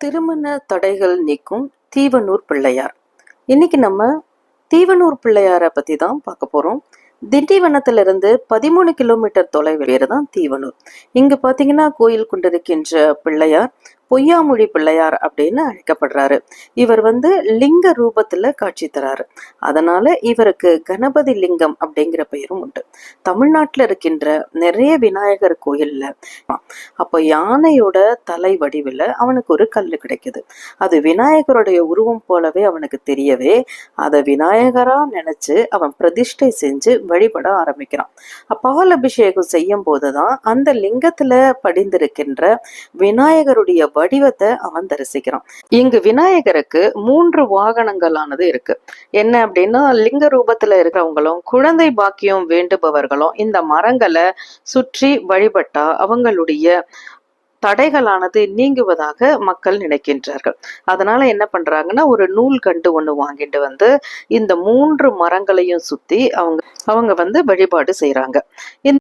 திருமண தடைகள் நீக்கும் தீவனூர் பிள்ளையார். இன்னைக்கு நம்ம தீவனூர் பிள்ளையாரை பத்தி தான் பார்க்க போறோம். திண்டிவனத்திலிருந்து 13 கிலோமீட்டர் தொலைவில் தான் தீவனூர். இங்க பாத்தீங்கன்னா கோயில் கொண்டிருக்கின்ற பிள்ளையார் பொய்யாமொழி பிள்ளையார் அப்படின்னு அழைக்கப்படுறாரு. இவர் லிங்க ரூபத்துல காட்சி தராரு. அதனால இவருக்கு கணபதி லிங்கம் அப்படிங்கிற பெயரும் உண்டு. தமிழ்நாட்டுல இருக்கின்ற நிறைய விநாயகர் கோயில்ல அப்ப யானையோட தலை வடிவில் அவனுக்கு ஒரு கல்லு கிடைக்குது. அது விநாயகருடைய உருவம் போலவே அவனுக்கு தெரியவே அதை விநாயகரா நினைச்சு அவன் பிரதிஷ்டை செஞ்சு வழிபட ஆரம்பிக்கிறான். பால் அபிஷேகம் செய்யும் போதுதான் அந்த லிங்கத்துல படிந்திருக்கின்ற விநாயகருடைய வடிவத்தை அவன் தரிசிக்கிறான். இங்கு விநாயகருக்கு 3 வாகனங்களானது இருக்கு. என்ன அப்படின்னா, லிங்க ரூபத்துல இருக்கிறவங்களும் குழந்தை பாக்கியம் வேண்டுபவர்களும் இந்த மரங்களை சுற்றி வழிபட்டா அவங்களுடைய தடைகளானது நீங்குவதாக மக்கள் நினைக்கின்றார்கள். அதனால என்ன பண்றாங்கன்னா, ஒரு நூல் கண்டு ஒண்ணு வாங்கிட்டு இந்த 3 மரங்களையும் சுத்தி அவங்க வழிபாடு செய்யறாங்க.